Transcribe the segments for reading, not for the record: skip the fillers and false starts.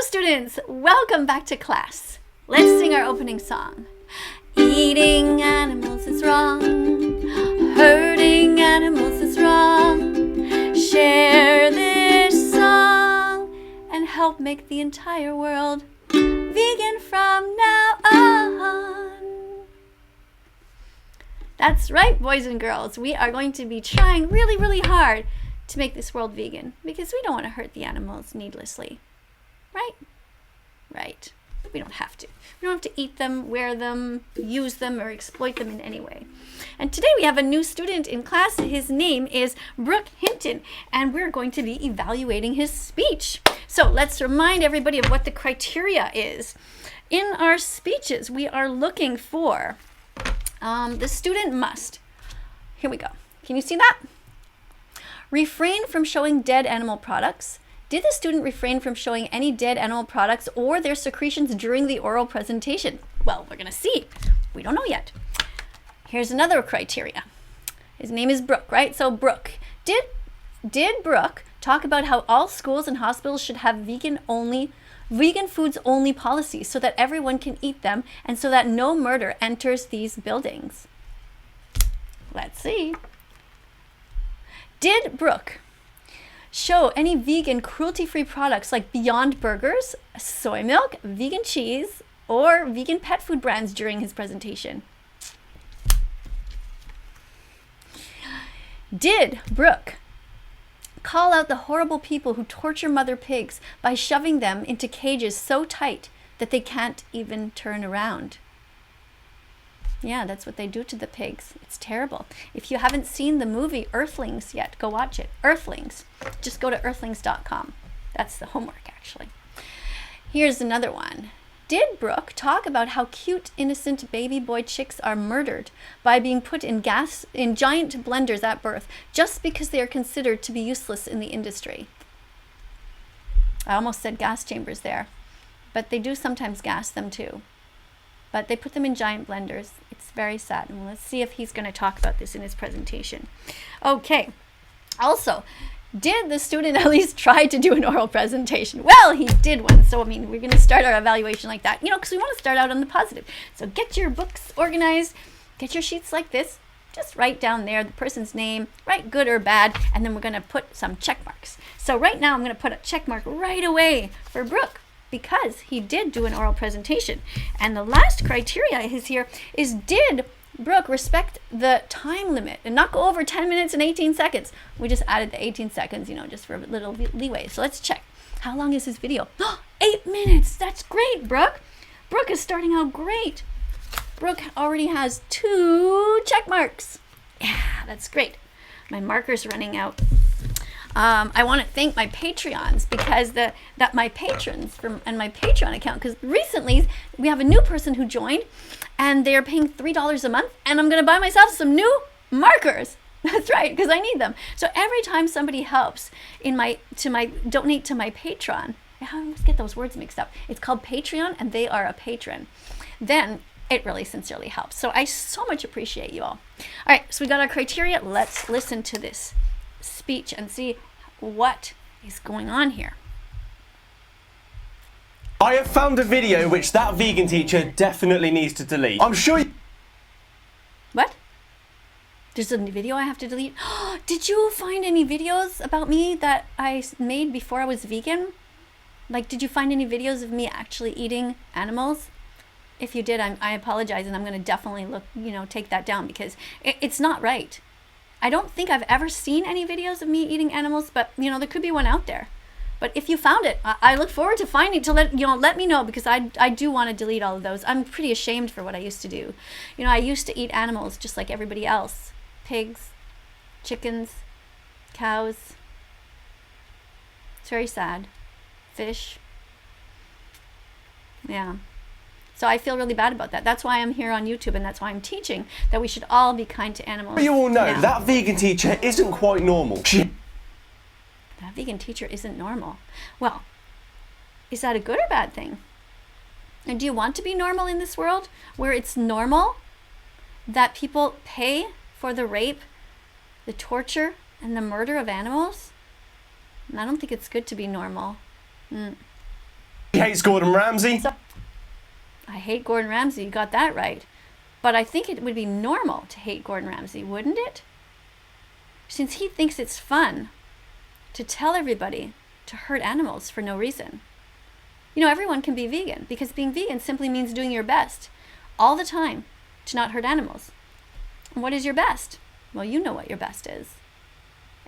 students, welcome back to class. Let's sing our opening song. Eating animals is wrong. Hurting animals is wrong. Share this song and help make the entire world vegan from now on. That's right, boys and girls. We are going to be trying really, really hard to make this world vegan because we don't want to hurt the animals needlessly. Right? Right. We don't have to. We don't have to eat them, wear them, use them, or exploit them in any way. And today we have a new student in class. His name is Brooke Hinton, and we're going to be evaluating his speech. So let's remind everybody of what the criteria is. In our speeches, we are looking for the student must. Here we go. Can you see that? Refrain from showing dead animal products. Did the student refrain from showing any dead animal products or their secretions during the oral presentation? Well, we're going to see. We don't know yet. Here's another criteria. His name is Brooke, right? So Brooke, did Brooke talk about how all schools and hospitals should have vegan foods only policies so that everyone can eat them and so that no murder enters these buildings? Let's see. Did Brooke show any vegan cruelty-free products like Beyond Burgers, soy milk, vegan cheese, or vegan pet food brands during his presentation? Did Brooke call out the horrible people who torture mother pigs by shoving them into cages so tight that they can't even turn around? Yeah, that's what they do to the pigs. It's terrible. If you haven't seen the movie Earthlings yet, go watch it. Earthlings. Just go to earthlings.com. That's the homework, actually. Here's another one. Did Brooke talk about how cute, innocent baby boy chicks are murdered by being put in giant blenders at birth just because they are considered to be useless in the industry? I almost said gas chambers there, but they do sometimes gas them too. But they put them in giant blenders. It's very sad. And let's see if he's going to talk about this in his presentation. Okay. Also, did the student at least try to do an oral presentation? Well, he did one. So, I mean, we're going to start our evaluation like that, because we want to start out on the positive. So get your books organized. Get your sheets like this. Just write down there the person's name, write good or bad, and then we're going to put some check marks. So right now I'm going to put a check mark right away for Brooke, because he did do an oral presentation. And the last criteria is did Brooke respect the time limit and not go over 10 minutes and 18 seconds? We just added the 18 seconds, just for a little leeway. So let's check. How long is his video? 8 minutes. That's great, Brooke. Brooke is starting out great. Brooke already has 2 check marks. Yeah, that's great. My marker's running out. I want to thank my Patreons because my patrons and my Patreon account, because recently we have a new person who joined and they're paying $3 a month, and I'm going to buy myself some new markers. That's right, because I need them. So every time somebody helps donate to my Patreon, I always get those words mixed up. It's called Patreon and they are a patron. Then it really sincerely helps. So I so much appreciate you all. All right, so we got our criteria. Let's listen to this speech and see what is going on here. I have found a video which that vegan teacher definitely needs to delete. I'm sure What? There's a video I have to delete? Did you find any videos about me that I made before I was vegan? Like, did you find any videos of me actually eating animals? If you did, I apologize, and I'm going to definitely take that down because it's not right. I don't think I've ever seen any videos of me eating animals, but there could be one out there. But if you found it, I look forward to finding to let me know, because I do want to delete all of those. I'm pretty ashamed for what I used to do. I used to eat animals just like everybody else. Pigs, chickens, cows. It's very sad. Fish. Yeah. So I feel really bad about that. That's why I'm here on YouTube, and that's why I'm teaching that we should all be kind to animals. you all know that vegan teacher isn't quite normal. That vegan teacher isn't normal. Well, is that a good or bad thing? And do you want to be normal in this world where it's normal that people pay for the rape, the torture, and the murder of animals? And I don't think it's good to be normal. She hates Gordon Ramsay. So, I hate Gordon Ramsay, you got that right. But I think it would be normal to hate Gordon Ramsay, wouldn't it? Since he thinks it's fun to tell everybody to hurt animals for no reason. You know, everyone can be vegan because being vegan simply means doing your best all the time to not hurt animals. And what is your best? Well, you know what your best is.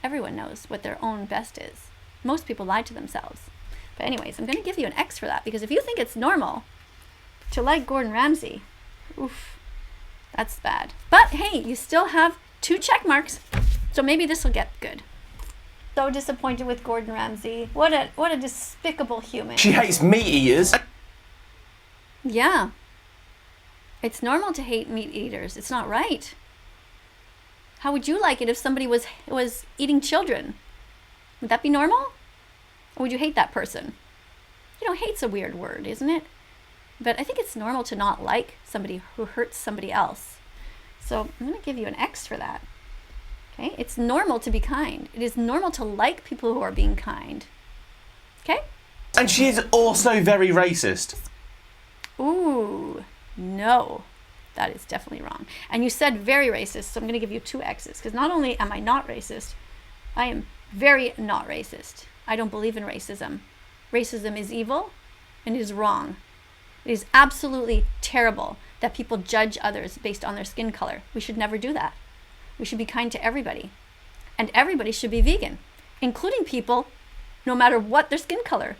Everyone knows what their own best is. Most people lie to themselves. But anyways, I'm going to give you an X for that because if you think it's normal to like Gordon Ramsay, oof, that's bad. But hey, you still have 2 check marks, so maybe this will get good. So disappointed with Gordon Ramsay. What a despicable human. She hates meat eaters. Yeah. It's normal to hate meat eaters. It's not right. How would you like it if somebody was eating children? Would that be normal? Or would you hate that person? You know, hate's a weird word, isn't it? But I think it's normal to not like somebody who hurts somebody else. So I'm going to give you an X for that. Okay? It's normal to be kind. It is normal to like people who are being kind. Okay? And she is also very racist. Ooh, no. That is definitely wrong. And you said very racist, so I'm going to give you 2 X's. Because not only am I not racist, I am very not racist. I don't believe in racism. Racism is evil and it is wrong. It is absolutely terrible that people judge others based on their skin color. We should never do that. We should be kind to everybody. And everybody should be vegan, including people, no matter what their skin color.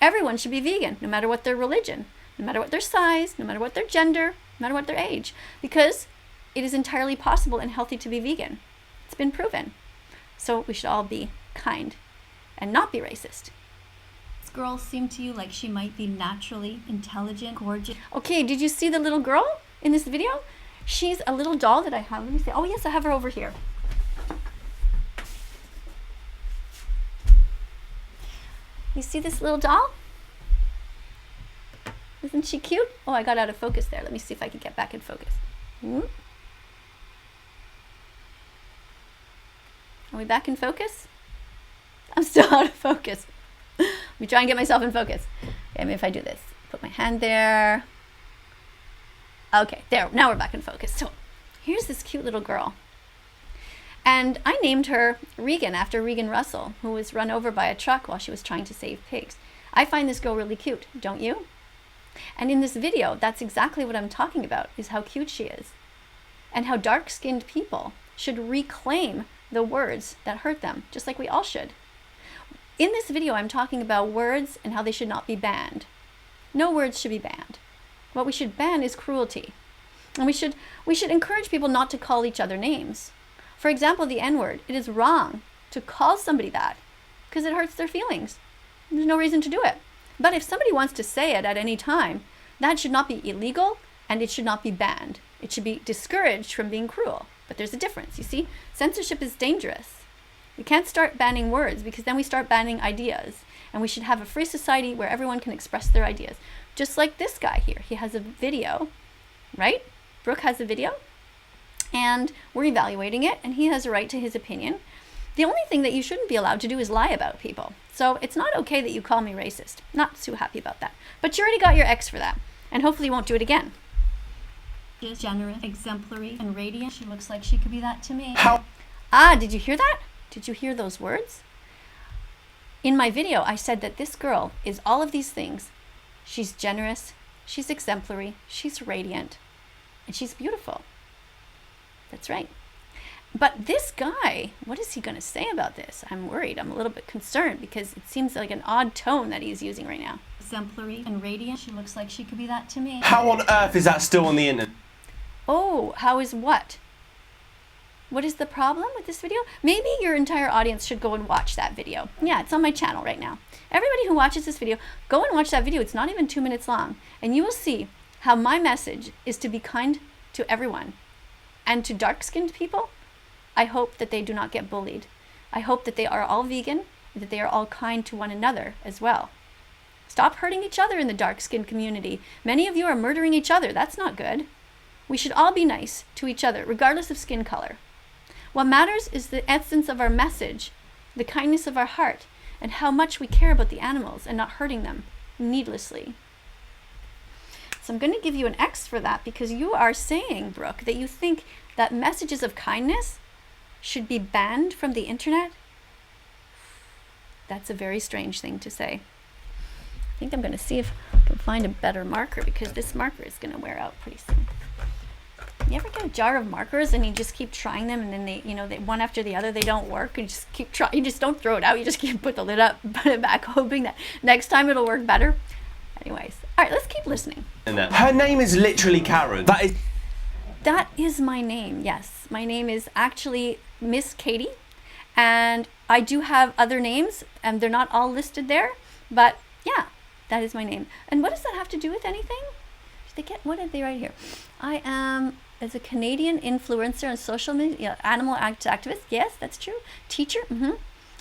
Everyone should be vegan, no matter what their religion, no matter what their size, no matter what their gender, no matter what their age, because it is entirely possible and healthy to be vegan. It's been proven. So we should all be kind and not be racist. This girl seem to you like she might be naturally intelligent, gorgeous? Okay, did you see the little girl in this video? She's a little doll that I have. Let me see. Oh yes, I have her over here. You see this little doll? Isn't she cute? Oh, I got out of focus there. Let me see if I can get back in focus. Are we back in focus? I'm still out of focus. Let me try and get myself in focus. Okay, maybe if I do this. Put my hand there. Okay, there. Now we're back in focus. So here's this cute little girl. And I named her Regan after Regan Russell, who was run over by a truck while she was trying to save pigs. I find this girl really cute, don't you? And in this video, that's exactly what I'm talking about, is how cute she is. And how dark-skinned people should reclaim the words that hurt them, just like we all should. In this video, I'm talking about words and how they should not be banned. No words should be banned. What we should ban is cruelty. And we should encourage people not to call each other names. For example, the N-word. It is wrong to call somebody that because it hurts their feelings. There's no reason to do it. But if somebody wants to say it at any time, that should not be illegal and it should not be banned. It should be discouraged from being cruel. But there's a difference, you see? Censorship is dangerous. We can't start banning words because then we start banning ideas. And we should have a free society where everyone can express their ideas. Just like this guy here. He has a video, right? Brooke has a video. And we're evaluating it and he has a right to his opinion. The only thing that you shouldn't be allowed to do is lie about people. So it's not okay that you call me racist. Not too happy about that. But you already got your X for that. And hopefully you won't do it again. She's generous, exemplary, and radiant. She looks like she could be that to me. How? Ah, did you hear that? Did you hear those words? In my video, I said that this girl is all of these things. She's generous, she's exemplary, she's radiant, and she's beautiful. That's right. But this guy, what is he going to say about this? I'm worried. I'm a little bit concerned because it seems like an odd tone that he's using right now. Exemplary and radiant. She looks like she could be that to me. How on earth is that still on the internet? Oh, how is what? What is the problem with this video? Maybe your entire audience should go and watch that video. Yeah, it's on my channel right now. Everybody who watches this video, go and watch that video. It's not even 2 minutes long. And you will see how my message is to be kind to everyone. And to dark-skinned people, I hope that they do not get bullied. I hope that they are all vegan, and that they are all kind to one another as well. Stop hurting each other in the dark-skinned community. Many of you are murdering each other. That's not good. We should all be nice to each other, regardless of skin color. What matters is the essence of our message, the kindness of our heart, and how much we care about the animals and not hurting them. needlessly. So I'm going to give you an X for that, because you are saying, Brooke, that you think that messages of kindness should be banned from the internet. That's a very strange thing to say. I think I'm going to see if I can find a better marker, because this marker is going to wear out pretty soon. You ever get a jar of markers and you just keep trying them, and then they, they one after the other, they don't work, and you just keep trying. You just don't throw it out. You just keep put the lid up, put it back, hoping that next time it'll work better. Anyways, all right, let's keep listening. Her name is literally Karen. That is my name. Yes, my name is actually Miss Katie, and I do have other names, and they're not all listed there. But yeah, that is my name. And what does that have to do with anything? What did they write here? I am as a Canadian influencer on social media, animal activist. Yes, that's true. Teacher.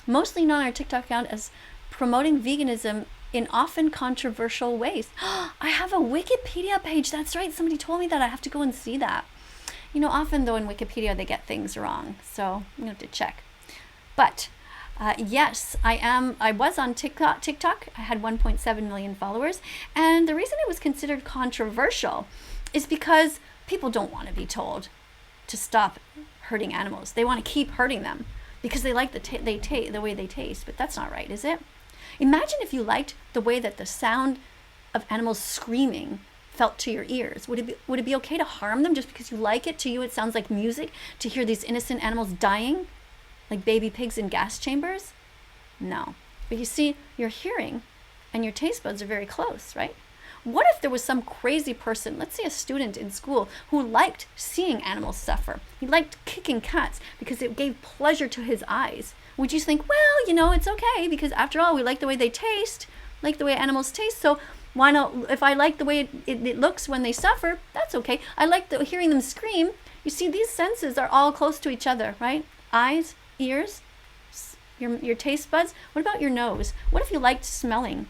Mostly known on our TikTok account as promoting veganism in often controversial ways. I have a Wikipedia page. That's right. Somebody told me that. I have to go and see that. Often though in Wikipedia they get things wrong, so you have to check. But yes, I was on TikTok. I had 1.7 million followers, and the reason it was considered controversial is because people don't want to be told to stop hurting animals. They want to keep hurting them because they like the way they taste. But that's not right, is it? Imagine if you liked the way that the sound of animals screaming felt to your ears. Would it be okay to harm them just because you like it? To you, it sounds like music to hear these innocent animals dying, like baby pigs in gas chambers? No. But you see, your hearing and your taste buds are very close, right? What if there was some crazy person, let's say a student in school, who liked seeing animals suffer? He liked kicking cats because it gave pleasure to his eyes. Would you think, well, it's okay, because after all, we like the way they taste, like the way animals taste, so why not? If I like the way it looks when they suffer, that's okay. I like hearing them scream. You see, these senses are all close to each other, right? Eyes, ears, your taste buds. What about your nose? What if you liked smelling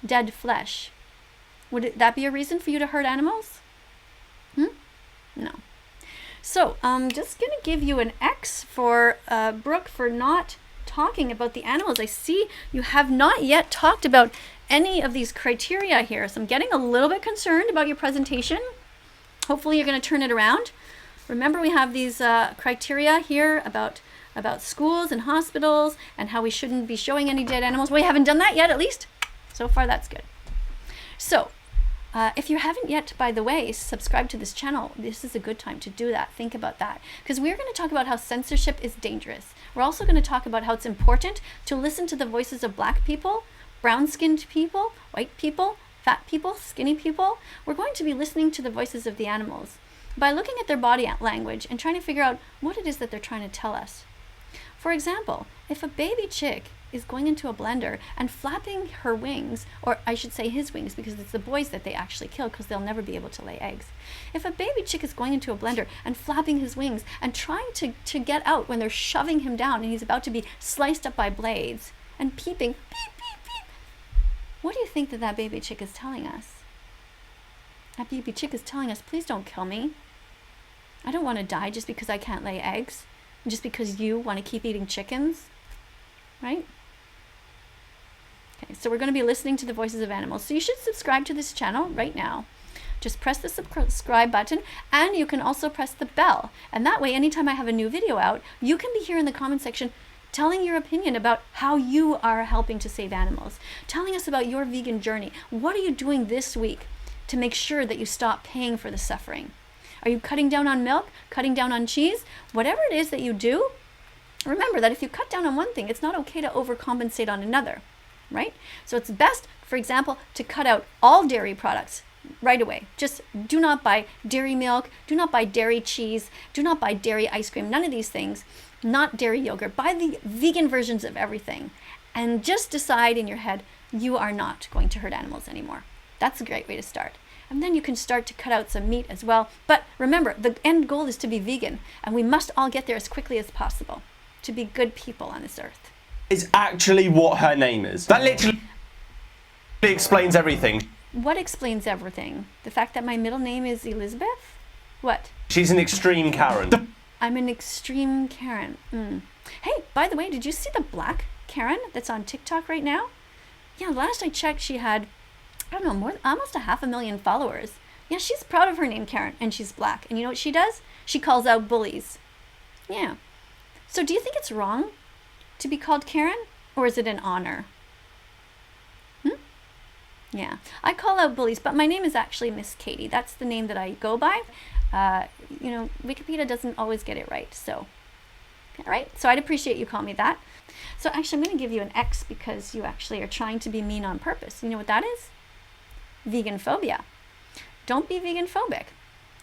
dead flesh? Would that be a reason for you to hurt animals? No. So I'm just going to give you an X for Brooke for not talking about the animals. I see you have not yet talked about any of these criteria here, so I'm getting a little bit concerned about your presentation. Hopefully you're going to turn it around. Remember, we have these criteria here about schools and hospitals and how we shouldn't be showing any dead animals. We haven't done that yet, at least. So far, that's good. So if you haven't yet, by the way, subscribed to this channel, this is a good time to do that. Think about that, because we're going to talk about how censorship is dangerous. We're also going to talk about how it's important to listen to the voices of Black people, brown-skinned people, white people, fat people, skinny people. We're going to be listening to the voices of the animals by looking at their body language and trying to figure out what it is that they're trying to tell us. For example, if a baby chick is going into a blender and flapping her wings, or I should say his wings, because it's the boys that they actually kill because they'll never be able to lay eggs. If a baby chick is going into a blender and flapping his wings and trying to get out when they're shoving him down and he's about to be sliced up by blades and peeping, beep, beep, beep, what do you think that baby chick is telling us? That baby chick is telling us, please don't kill me. I don't want to die just because I can't lay eggs, and just because you want to keep eating chickens, right? Okay, so we're going to be listening to the voices of animals. So you should subscribe to this channel right now. Just press the subscribe button, and you can also press the bell. And that way, anytime I have a new video out, you can be here in the comment section telling your opinion about how you are helping to save animals, telling us about your vegan journey. What are you doing this week to make sure that you stop paying for the suffering? Are you cutting down on milk, cutting down on cheese? Whatever it is that you do, remember that if you cut down on one thing, it's not okay to overcompensate on another, right? So it's best, for example, to cut out all dairy products right away. Just do not buy dairy milk, do not buy dairy cheese, do not buy dairy ice cream, none of these things, not dairy yogurt. Buy the vegan versions of everything, and just decide in your head, you are not going to hurt animals anymore. That's a great way to start. And then you can start to cut out some meat as well. But remember, the end goal is to be vegan, and we must all get there as quickly as possible to be good people on this earth. Is actually what her name is. That literally explains everything. What explains everything? The fact that my middle name is Elizabeth? What? She's an extreme Karen. I'm an extreme Karen. Hey, by the way, did you see the black Karen that's on TikTok right now? Yeah, last I checked, she had I don't know, almost 500,000 followers. Yeah, she's proud of her name, Karen, and she's black. And you know what she does? She calls out bullies. Yeah. So do you think it's wrong to be called Karen, or is it an honor? Yeah, I call out bullies, but my name is actually Miss Katie. That's the name that I go by. You know, Wikipedia doesn't always get it right, so, all right? So I'd appreciate you calling me that. So actually, I'm going to give you an X because you actually are trying to be mean on purpose. You know what that is? Vegan phobia. Don't be vegan phobic.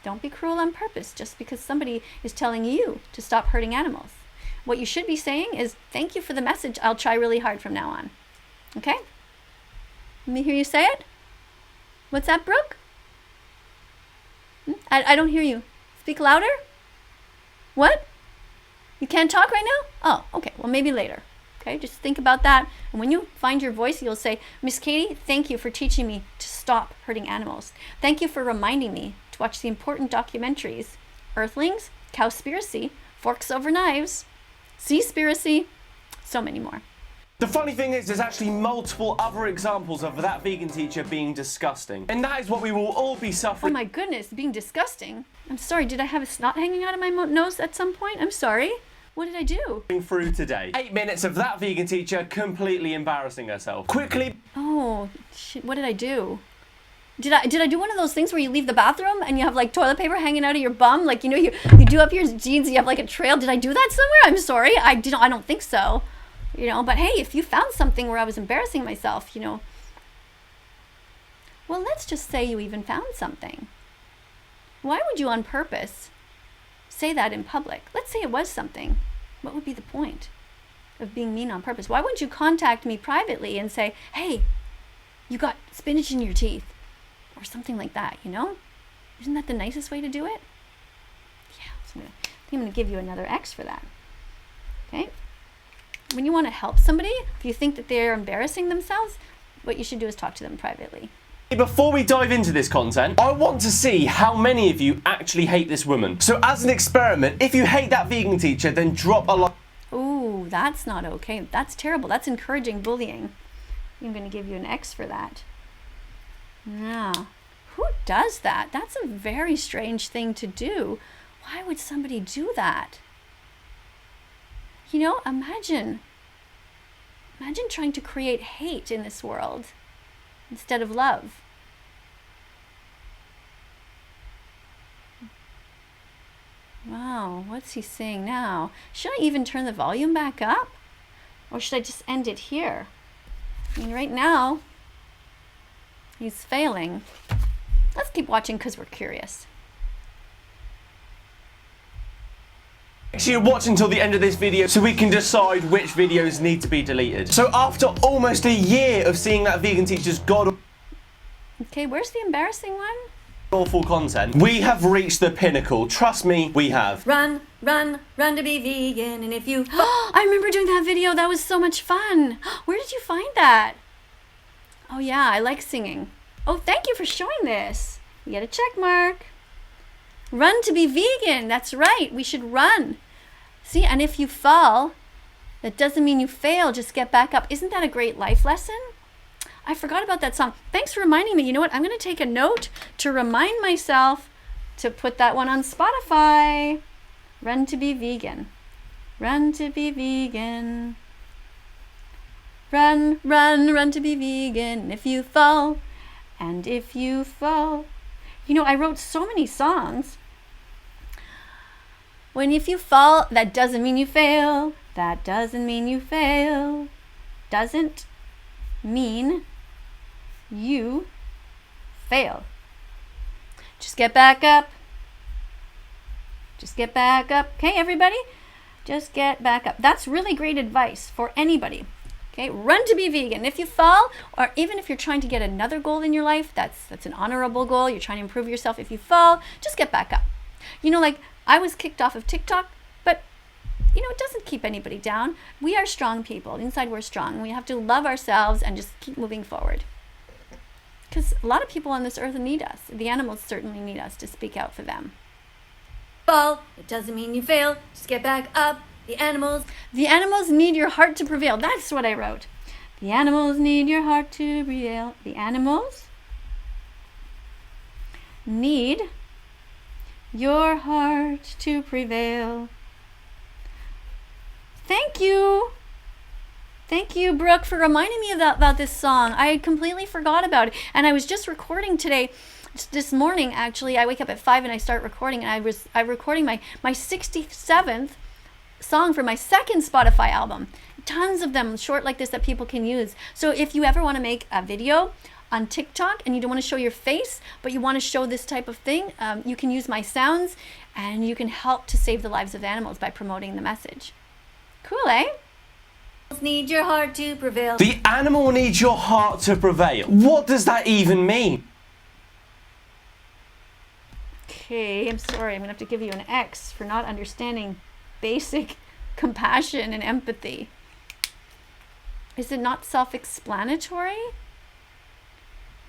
Don't be cruel on purpose just because somebody is telling you to stop hurting animals. What you should be saying is, thank you for the message. I'll try really hard from now on. Okay? Let me hear you say it. What's that, Brooke? I don't hear you. Speak louder. What? You can't talk right now? Oh, okay. Well, maybe later. Okay, just think about that. And when you find your voice, you'll say, Miss Katie, thank you for teaching me to stop hurting animals. Thank you for reminding me to watch the important documentaries, Earthlings, Cowspiracy, Forks Over Knives, Seaspiracy, so many more. The funny thing is, there's actually multiple other examples of that vegan teacher being disgusting. And that is what we will all be Oh suffering my goodness, being disgusting. I'm sorry, did I have a snot hanging out of my nose at some point? I'm sorry. What did I do? through today. 8 minutes of that vegan teacher completely embarrassing herself. Quickly. Oh, shit, what did I do? Did I do one of those things where you leave the bathroom and you have like toilet paper hanging out of your bum? Like, you know, you do up your jeans and you have like a trail. Did I do that somewhere? I'm sorry. I don't think so. You know, but hey, if you found something where I was embarrassing myself, you know, well, let's just say you even found something. Why would you on purpose say that in public? Let's say it was something. What would be the point of being mean on purpose? Why wouldn't you contact me privately and say, hey, you got spinach in your teeth or something like that, you know? Isn't that the nicest way to do it? Yeah, I think I'm going to give you another X for that. Okay? When you want to help somebody, if you think that they're embarrassing themselves, what you should do is talk to them privately. Before we dive into this content, I want to see how many of you actually hate this woman. So as an experiment, if you hate that vegan teacher, then drop a like. Ooh, that's not okay. That's terrible. That's encouraging bullying. I'm going to give you an X for that. Yeah. Who does that? That's a very strange thing to do. Why would somebody do that? You know, imagine trying to create hate in this world instead of love. Wow, what's he saying now? Should I even turn the volume back up? Or should I just end it here? I mean, right now, he's failing. Let's keep watching because we're curious. Make sure you watch until the end of this video so we can decide which videos need to be deleted. So after almost a year of seeing that vegan teacher's god Okay, where's the embarrassing one? awful content, we have reached the pinnacle. Trust me, we have. Run, run, run to be vegan, and if you... I remember doing that video. That was so much fun. Where did you find that? Oh yeah, I like singing. Oh, thank you for showing this. You get a check mark. Run to be vegan. That's right. We should run. See, and if you fall, that doesn't mean you fail. Just get back up. Isn't that a great life lesson? I forgot about that song. Thanks for reminding me. You know what? I'm going to take a note to remind myself to put that one on Spotify. Run to be vegan. Run to be vegan. Run, run, run to be vegan. If you fall, and if you fall. You know, I wrote so many songs. When if you fall, that doesn't mean you fail. That doesn't mean you fail. Doesn't mean you fail. Just get back up. Just get back up. Okay, everybody? Just get back up. That's really great advice for anybody. Okay, run to be vegan. If you fall, or even if you're trying to get another goal in your life, that's an honorable goal. You're trying to improve yourself. If you fall, just get back up. You know, like I was kicked off of TikTok, but you know, it doesn't keep anybody down. We are strong people. Inside we're strong. We have to love ourselves and just keep moving forward. Because a lot of people on this earth need us. The animals certainly need us to speak out for them. Fall, it doesn't mean you fail. Just get back up. The animals need your heart to prevail. That's what I wrote. The animals need your heart to prevail. The animals need your heart to prevail. Thank you. Thank you, Brooke, for reminding me about this song. I completely forgot about it. And I was just recording today, this morning, actually. I wake up at 5 and I start recording. And I'm recording my 67th song for my second Spotify album. Tons of them short like this that people can use. So if you ever want to make a video on TikTok and you don't want to show your face, but you want to show this type of thing, you can use my sounds and you can help to save the lives of animals by promoting the message. Cool, eh? Need your heart to prevail. The animal needs your heart to prevail. What does that even mean? Okay, I'm sorry. I'm going to have to give you an X for not understanding basic compassion and empathy. Is it not self-explanatory?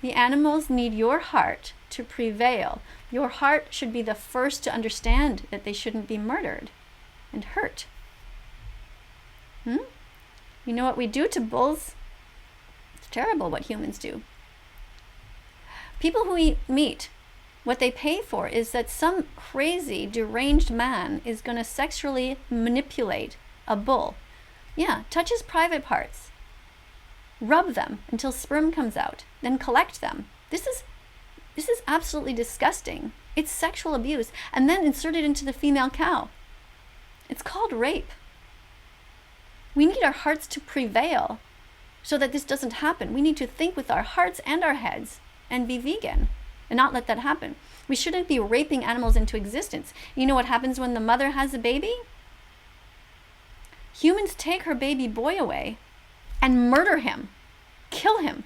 The animals need your heart to prevail. Your heart should be the first to understand that they shouldn't be murdered and hurt. You know what we do to bulls? It's terrible what humans do. People who eat meat, what they pay for is that some crazy, deranged man is going to sexually manipulate a bull. Yeah, touch his private parts. Rub them until sperm comes out, then collect them. This is absolutely disgusting. It's sexual abuse, and then insert it into the female cow. It's called rape. We need our hearts to prevail so that this doesn't happen. We need to think with our hearts and our heads and be vegan and not let that happen. We shouldn't be raping animals into existence. You know what happens when the mother has a baby? Humans take her baby boy away and murder him, kill him,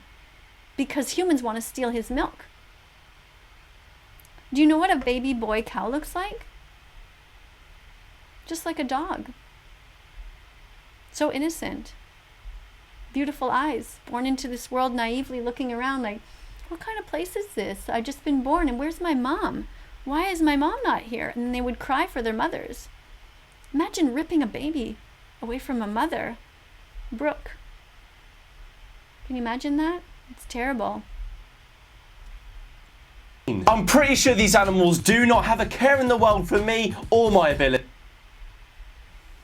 because humans want to steal his milk. Do you know what a baby boy cow looks like? Just like a dog. So innocent. Beautiful eyes, born into this world naively looking around like, what kind of place is this? I've just been born and where's my mom? Why is my mom not here? And they would cry for their mothers. Imagine ripping a baby away from a mother. Brooke. Can you imagine that? It's terrible. I'm pretty sure these animals do not have a care in the world for me or my ability.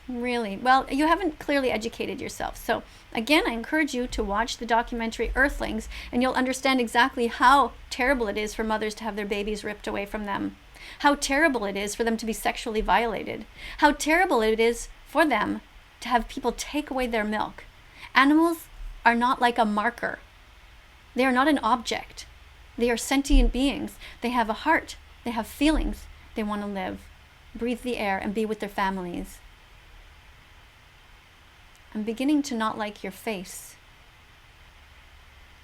Really? Well, you haven't clearly educated yourself. So again, I encourage you to watch the documentary Earthlings and you'll understand exactly how terrible it is for mothers to have their babies ripped away from them. How terrible it is for them to be sexually violated. How terrible it is for them to have people take away their milk. Animals are not like a marker. They are not an object. They are sentient beings. They have a heart. They have feelings. They want to live, breathe the air, and be with their families. I'm beginning to not like your face.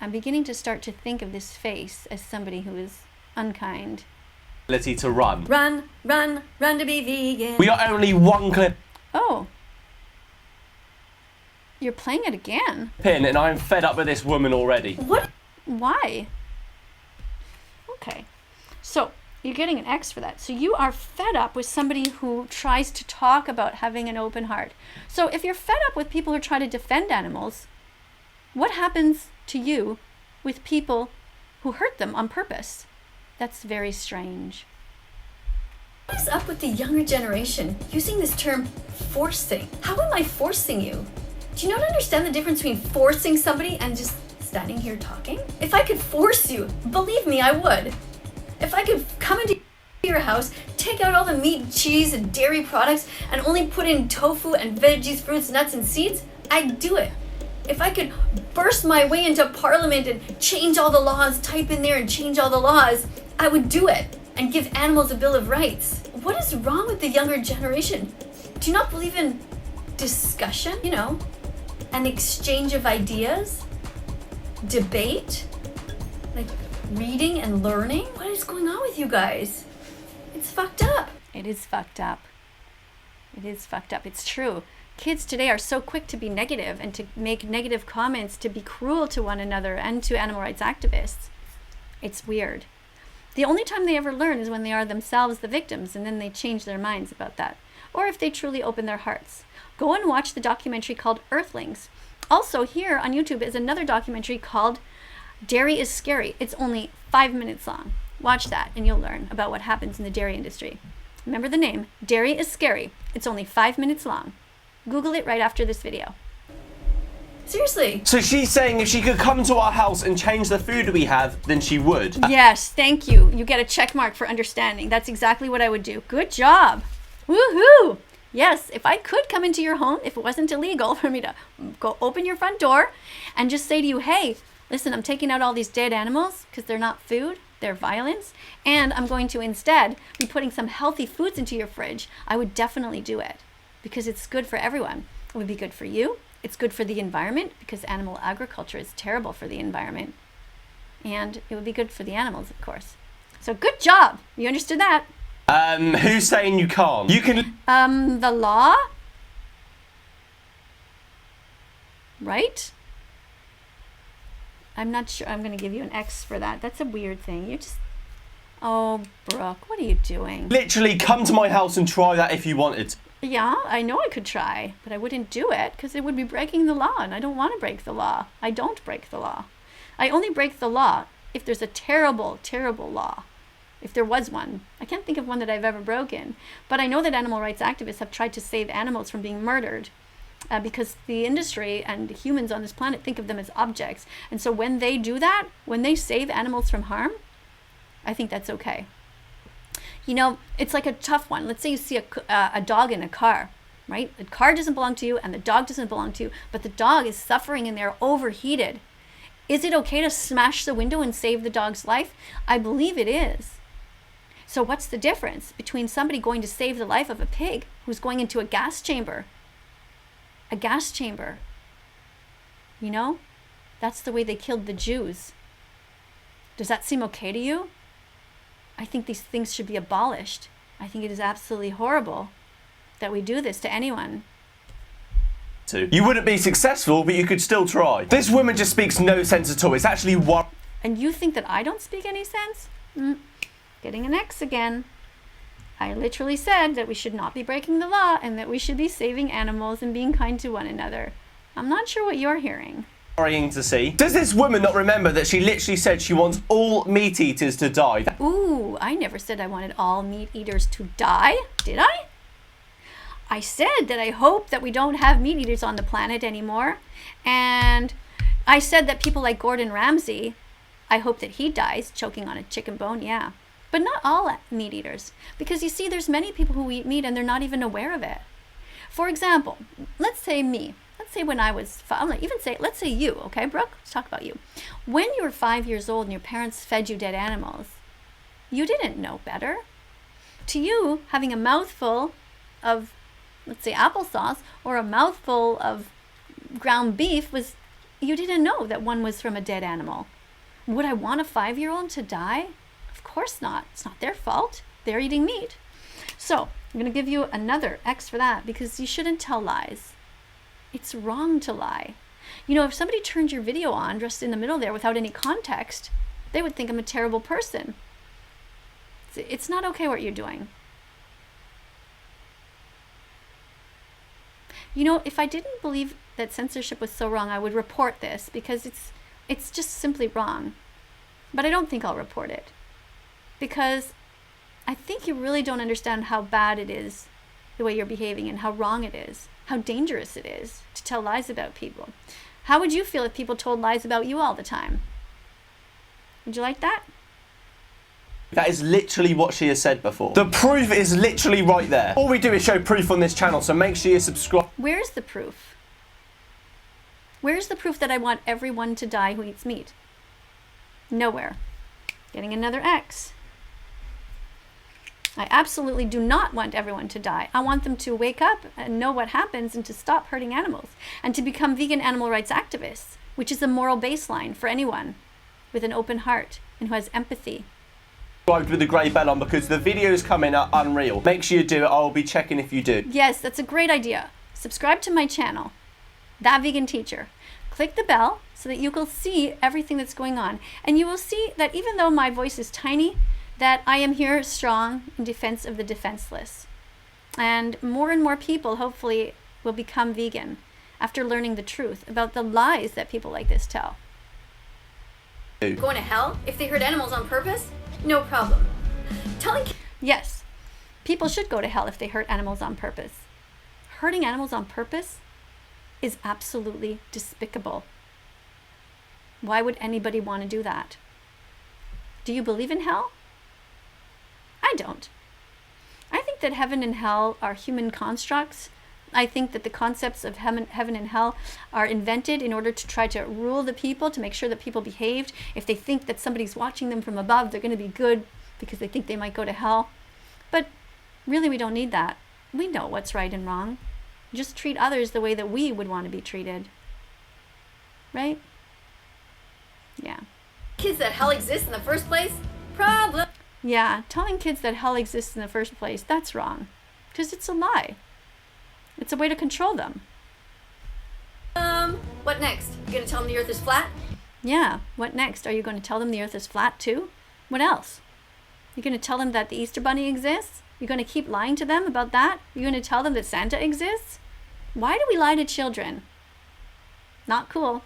I'm beginning to start to think of this face as somebody who is unkind. Ability to run. Run, run, run to be vegan. We are only one clip Oh. You're playing it again. in and I'm fed up with this woman already. What? Why? Okay. So, you're getting an X for that. So you are fed up with somebody who tries to talk about having an open heart. So if you're fed up with people who try to defend animals, what happens to you with people who hurt them on purpose? That's very strange. What is up with the younger generation using this term forcing? How am I forcing you? Do you not understand the difference between forcing somebody and just standing here talking? If I could force you, believe me, I would. If I could come into your house, take out all the meat, cheese, and dairy products, and only put in tofu and veggies, fruits, nuts, and seeds, I'd do it. If I could burst my way into Parliament and change all the laws, type in there and change all the laws, I would do it and give animals a Bill of Rights. What is wrong with the younger generation? Do you not believe in discussion, an exchange of ideas, debate, like reading and learning? What is going on with you guys? It's fucked up. It is fucked up. It is fucked up. It's true. Kids today are so quick to be negative and to make negative comments, to be cruel to one another and to animal rights activists. It's weird. The only time they ever learn is when they are themselves the victims, and then they change their minds about that. Or if they truly open their hearts. Go and watch the documentary called Earthlings. Also, here on YouTube is another documentary called Dairy is Scary. It's only 5 minutes long. Watch that and you'll learn about what happens in the dairy industry. Remember the name, Dairy is Scary. It's only 5 minutes long. Google it right after this video. Seriously. So she's saying if she could come to our house and change the food we have, then she would. Yes, thank you. You get a check mark for understanding. That's exactly what I would do. Good job. Woohoo! Yes, if I could come into your home, if it wasn't illegal for me to go open your front door and just say to you, hey, listen, I'm taking out all these dead animals because they're not food, they're violence, and I'm going to instead be putting some healthy foods into your fridge, I would definitely do it because it's good for everyone. It would be good for you. It's good for the environment because animal agriculture is terrible for the environment. And it would be good for the animals, of course. So good job. You understood that? Who's saying you can't? You can... The law? Right? I'm not sure. I'm going to give you an X for that. That's a weird thing. You just... Oh, Brooke, what are you doing? Literally come to my house and try that if you wanted. Yeah, I know I could try, but I wouldn't do it because it would be breaking the law, and I don't want to break the law. I don't break the law. I only break the law if there's a terrible, terrible law. If there was one. I can't think of one that I've ever broken. But I know that animal rights activists have tried to save animals from being murdered because the industry and humans on this planet think of them as objects. And so when they do that, when they save animals from harm, I think that's okay. You know, it's like a tough one. Let's say you see a dog in a car, right? The car doesn't belong to you and the dog doesn't belong to you, but the dog is suffering and they're overheated. Is it okay to smash the window and save the dog's life? I believe it is. So what's the difference between somebody going to save the life of a pig who's going into a gas chamber? A gas chamber. You know? That's the way they killed the Jews. Does that seem okay to you? I think these things should be abolished. I think it is absolutely horrible that we do this to anyone. You wouldn't be successful, but you could still try. This woman just speaks no sense at all. It's actually one. And you think that I don't speak any sense? Getting an X again. I literally said that we should not be breaking the law and that we should be saving animals and being kind to one another. I'm not sure what you're hearing. Worrying to see. Does this woman not remember that she literally said she wants all meat eaters to die? Ooh, I never said I wanted all meat eaters to die, did I? I said that I hope that we don't have meat eaters on the planet anymore. And I said that people like Gordon Ramsay, I hope that he dies choking on a chicken bone, yeah. But not all meat eaters. Because you see, there's many people who eat meat and they're not even aware of it. For example, let's say me. Let's say when I was let's say you, okay, Brooke? Let's talk about you. When you were 5 years old and your parents fed you dead animals, you didn't know better. To you, having a mouthful of, let's say, applesauce or a mouthful of ground beef was, you didn't know that one was from a dead animal. Would I want a 5-year-old to die? Of course not. It's not their fault. They're eating meat. So I'm going to give you another X for that because you shouldn't tell lies. It's wrong to lie. You know, if somebody turned your video on just in the middle there without any context, they would think I'm a terrible person. It's not okay what you're doing. You know, if I didn't believe that censorship was so wrong, I would report this because it's just simply wrong. But I don't think I'll report it because I think you really don't understand how bad it is the way you're behaving and how wrong it is, how dangerous it is to tell lies about people. How would you feel if people told lies about you all the time? Would you like that? That is literally what she has said before. The proof is literally right there. All we do is show proof on this channel, so make sure you subscribe. Where's the proof? Where's the proof that I want everyone to die who eats meat? Nowhere. Getting another X. I absolutely do not want everyone to die. I want them to wake up and know what happens and to stop hurting animals and to become vegan animal rights activists, which is a moral baseline for anyone with an open heart and who has empathy. With the grey bell on because the videos coming are unreal. Make sure you do it. I'll be checking if you do. Yes, that's a great idea. Subscribe to my channel, That Vegan Teacher. Click the bell so that you will see everything that's going on. And you will see that even though my voice is tiny, that I am here strong in defense of the defenseless. And more people hopefully will become vegan after learning the truth about the lies that people like this tell. Going to hell if they hurt animals on purpose? No problem. Yes, people should go to hell if they hurt animals on purpose. Hurting animals on purpose is absolutely despicable. Why would anybody want to do that? Do you believe in hell? I don't. I think that heaven and hell are human constructs. I think that the concepts of heaven and hell are invented in order to try to rule the people, to make sure that people behaved. If they think that somebody's watching them from above, they're going to be good because they think they might go to hell. But really, we don't need that. We know what's right and wrong. Just treat others the way that we would want to be treated. Right? Yeah. Kids that hell exists in the first place? Problem. Yeah, telling kids that hell exists in the first place, that's wrong. Because it's a lie. It's a way to control them. What next? You gonna tell them the earth is flat? Yeah, what next? Are you going to tell them the earth is flat too? What else? You're going to tell them that the Easter Bunny exists? You're going to keep lying to them about that? You're going to tell them that Santa exists? Why do we lie to children? Not cool.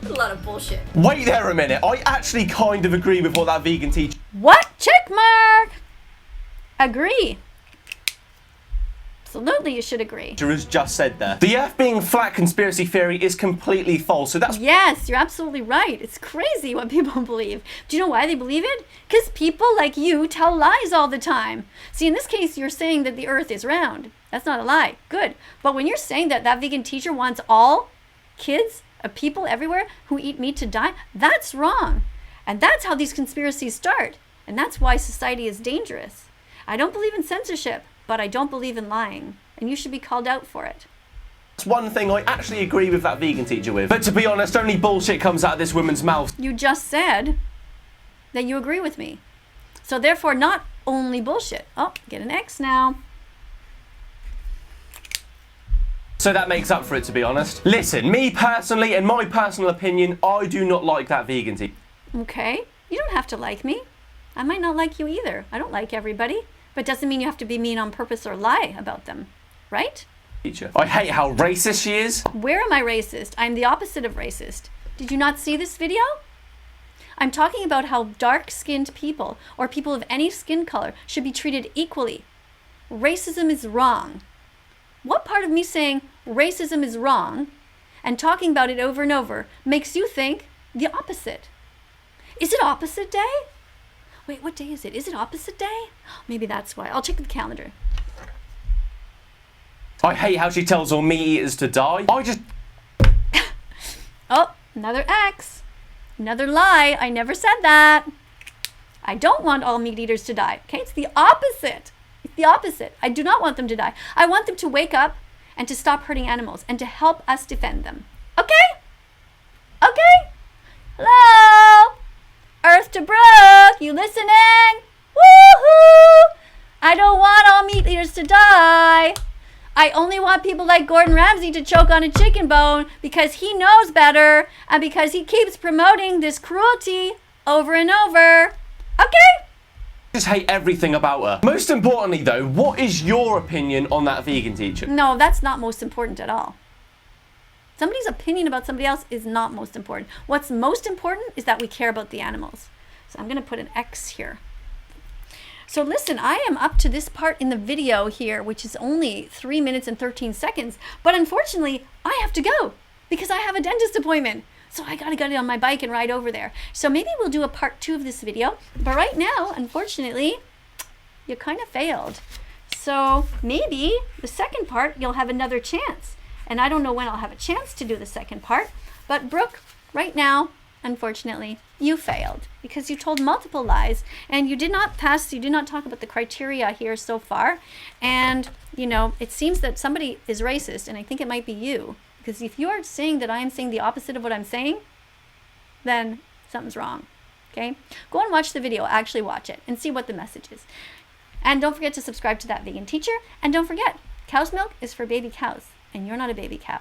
A lot of bullshit. Wait there a minute. I actually kind of agree with what that vegan teacher What? Check mark! Agree. Absolutely, you should agree. has just said there. The earth being flat conspiracy theory is completely false. So that's Yes, you're absolutely right. It's crazy what people believe. Do you know why they believe it? Because people like you tell lies all the time. See, in this case, you're saying that the earth is round. That's not a lie. Good. But when you're saying that that vegan teacher wants all kids, people everywhere who eat meat to die, that's wrong. And that's how these conspiracies start. And that's why society is dangerous. I don't believe in censorship, but I don't believe in lying. And you should be called out for it. That's one thing I actually agree with that vegan teacher with. But to be honest, only bullshit comes out of this woman's mouth. You just said that you agree with me. So therefore, not only bullshit. Oh, get an X now. So that makes up for it, to be honest. Listen, me personally, in my personal opinion, I do not like that vegan teacher. Okay, you don't have to like me. I might not like you either. I don't like everybody. But doesn't mean you have to be mean on purpose or lie about them. Right? I hate how racist she is. Where am I racist? I'm the opposite of racist. Did you not see this video? I'm talking about how dark-skinned people or people of any skin color should be treated equally. Racism is wrong. What part of me saying racism is wrong and talking about it over and over makes you think the opposite? Is it opposite day? Wait, what day is it? Is it opposite day? Maybe that's why. I'll check the calendar. I hate how she tells all meat eaters to die. Oh, another X. Another lie. I never said that. I don't want all meat eaters to die. Okay, it's the opposite. It's the opposite. I do not want them to die. I want them to wake up and to stop hurting animals and to help us defend them. Okay? Okay? Hello? Earth to Brooke, you listening? Woohoo! I don't want all meat eaters to die. I only want people like Gordon Ramsay to choke on a chicken bone because he knows better and because he keeps promoting this cruelty over and over. Okay? I just hate everything about her. Most importantly though, what is your opinion on that vegan teacher? No, that's not most important at all. Somebody's opinion about somebody else is not most important. What's most important is that we care about the animals. So I'm going to put an X here. So listen, I am up to this part in the video here, which is only 3 minutes and 13 seconds. But unfortunately, I have to go because I have a dentist appointment. So I got to get on my bike and ride over there. So maybe we'll do a part 2 of this video. But right now, unfortunately, you kind of failed. So maybe the second part, you'll have another chance. And I don't know when I'll have a chance to do the second part. But Brooke, right now, unfortunately, you failed because you told multiple lies and you did not pass, you did not talk about the criteria here so far. And, you know, it seems that somebody is racist and I think it might be you. Because if you are saying that I am saying the opposite of what I'm saying, then something's wrong, okay? Go and watch the video, actually watch it and see what the message is. And don't forget to subscribe to That Vegan Teacher. And don't forget, cow's milk is for baby cows. And you're not a baby cow.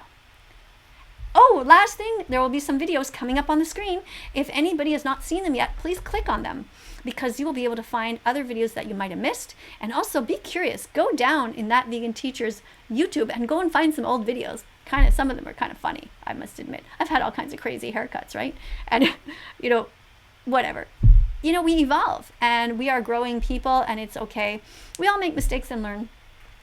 Oh, last thing, there will be some videos coming up on the screen. If anybody has not seen them yet, please click on them because you will be able to find other videos that you might have missed. And also be curious, go down in That Vegan Teacher's YouTube and go and find some old videos. Some of them are kind of funny, I must admit. I've had all kinds of crazy haircuts, right? And, you know, whatever. you know, we evolve and we are growing people, and it's okay. We all make mistakes and learn.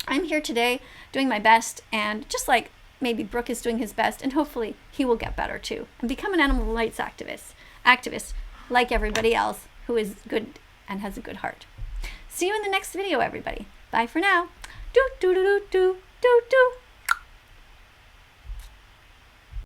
I'm here today doing my best, and just like maybe Brooke is doing his best, and hopefully he will get better too and become an animal rights activist like everybody else who is good and has a good heart. See you in the next video, everybody. Bye for now. Do do do do do do do.